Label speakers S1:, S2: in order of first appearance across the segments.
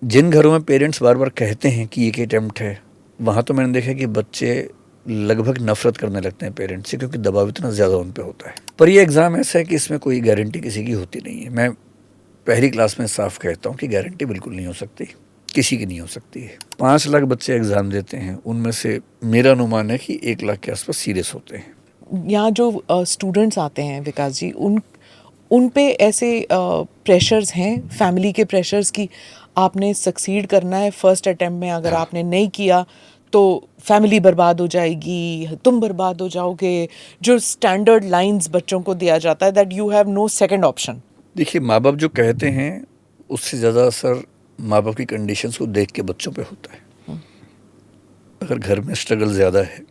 S1: जिन घरों में पेरेंट्स बार बार कहते हैं कि एक अटेम्प्ट है, वहाँ तो मैंने देखा कि बच्चे लगभग नफरत करने लगते हैं पेरेंट्स से, क्योंकि दबाव इतना ज़्यादा उन पे होता है। पर ये एग्ज़ाम ऐसा है कि इसमें कोई गारंटी किसी की होती नहीं है। मैं पहली क्लास में साफ कहता हूँ कि गारंटी बिल्कुल नहीं हो सकती, किसी की नहीं हो सकती है। 5 लाख बच्चे एग्ज़ाम देते हैं, उनमें से मेरा अनुमान है कि 1 लाख के आसपास सीरियस होते हैं।
S2: यहाँ जो स्टूडेंट्स आते हैं विकास जी, उन पे ऐसे प्रेशर्स हैं, फैमिली के प्रेशर्स की आपने सक्सीड करना है फर्स्ट अटेम्प्ट में, अगर आपने नहीं किया तो फैमिली बर्बाद हो जाएगी, तुम बर्बाद हो जाओगे, जो स्टैंडर्ड लाइंस बच्चों को दिया जाता है that you have no second option.
S1: देखिए, माँ बाप जो कहते हैं उससे ज़्यादा असर माँ बाप की कंडीशंस को देख के बच्चों पे होता है। अगर घर में स्ट्रगल ज़्यादा है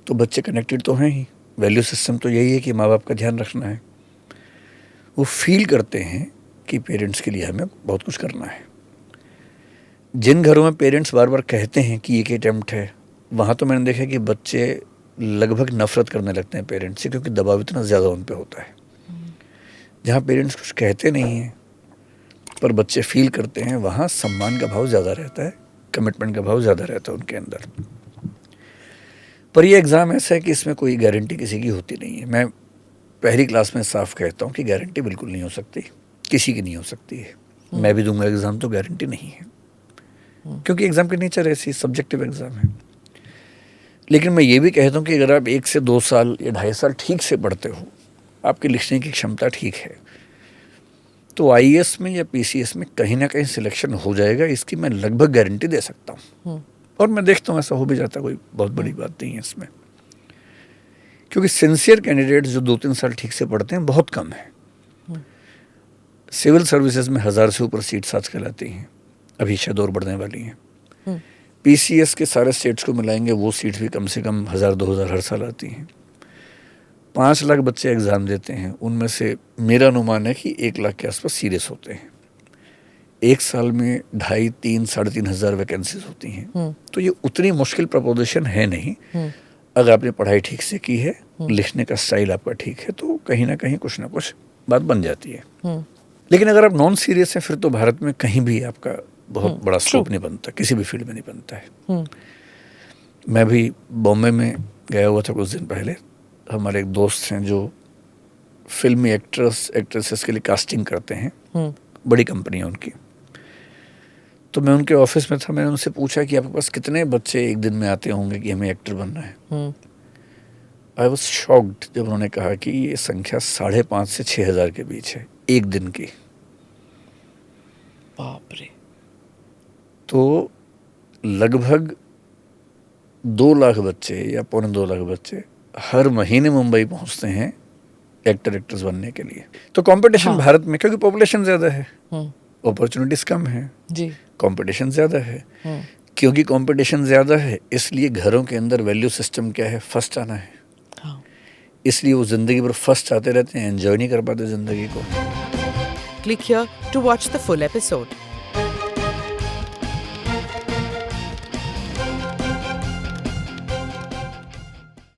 S1: तो बच्चे कनेक्टेड तो हैं ही। वैल्यू सिस्टम तो यही है कि माँ बाप का ध्यान रखना है। वो फील करते हैं कि पेरेंट्स के लिए हमें बहुत कुछ करना है। जिन घरों में पेरेंट्स बार बार कहते हैं कि एक अटेम्प्ट है, वहाँ तो मैंने देखा कि बच्चे लगभग नफरत करने लगते हैं पेरेंट्स से, क्योंकि दबाव इतना ज़्यादा उन पे होता है। जहाँ पेरेंट्स कुछ कहते नहीं हैं पर बच्चे फील करते हैं, वहाँ सम्मान का भाव ज़्यादा रहता है, कमिटमेंट का भाव ज़्यादा रहता है उनके अंदर। पर ये एग्ज़ाम ऐसा है कि इसमें कोई गारंटी किसी की होती नहीं है। मैं पहली क्लास में साफ कहता हूँ कि गारंटी बिल्कुल नहीं हो सकती, किसी की नहीं हो सकती है। मैं भी दूंगा एग्ज़ाम तो गारंटी नहीं है, क्योंकि एग्ज़ाम की नेचर ऐसी सब्जेक्टिव एग्ज़ाम है। लेकिन मैं ये भी कहता हूँ कि अगर आप 1 से 2 साल या 2.5 साल ठीक से पढ़ते हो, आपकी लिखने की क्षमता ठीक है, तो आईएएस में या पीसीएस में कहीं ना कहीं सिलेक्शन हो जाएगा, इसकी मैं लगभग गारंटी दे सकता हूँ। और मैं देखता हूँ ऐसा हो भी जाता, कोई बहुत बड़ी बात नहीं है इसमें, क्योंकि सिंसियर कैंडिडेट्स जो 2-3 साल ठीक से पढ़ते हैं बहुत कम है। सिविल सर्विसेज में 1000 से ऊपर सीट्स आजकल आती हैं, अभी शायद और बढ़ने वाली हैं। पीसीएस के सारे स्टेट्स को मिलाएंगे वो सीट्स भी कम से कम 1000-2000 हर साल आती हैं। 5 लाख बच्चे एग्ज़ाम देते हैं, उनमें से मेरा अनुमान है कि 1 लाख के आसपास सीरियस होते हैं। 1 साल में 2.5, 3, 3,500 वैकेंसीज होती हैं। तो ये उतनी मुश्किल प्रपोजिशन है नहीं। अगर आपने पढ़ाई ठीक से की है, लिखने का स्टाइल आपका ठीक है, तो कहीं ना कहीं कुछ ना कुछ बात बन जाती है। लेकिन अगर आप नॉन सीरियस हैं, फिर तो भारत में कहीं भी आपका बहुत बड़ा स्कोप नहीं बनता, किसी भी फील्ड में नहीं बनता है। मैं भी बॉम्बे में गया हुआ था कुछ दिन पहले। हमारे एक दोस्त हैं जो फिल्मी एक्ट्रेसेस के लिए कास्टिंग करते हैं, बड़ी कंपनी है उनकी। तो मैं उनके ऑफिस में था, मैंने उनसे पूछा कि आपके पास कितने बच्चे एक दिन में आते होंगे कि हमें एक्टर बनना है। आई वॉज शॉक्ड जब उन्होंने कहा कि ये संख्या 5,500 से 6,000 के बीच है एक दिन की।
S2: बाप रे।
S1: तो लगभग 2 लाख बच्चे या 2.25 लाख बच्चे हर महीने मुंबई पहुंचते हैं एक्टर्स बनने के लिए। तो कंपटीशन भारत में, क्योंकि पॉपुलेशन ज़्यादा है, अपॉर्चुनिटीज़ कम है जी, कंपटीशन ज़्यादा है। क्योंकि कंपटीशन ज़्यादा है, इसलिए घरों के अंदर वैल्यू सिस्टम क्या है, फर्स्ट आना है। इसलिए वो ज़िंदगी भर फर्स्ट आते रहते हैं, एंजॉय नहीं कर पाते ज़िंदगी को।
S2: Click here to watch the full episode.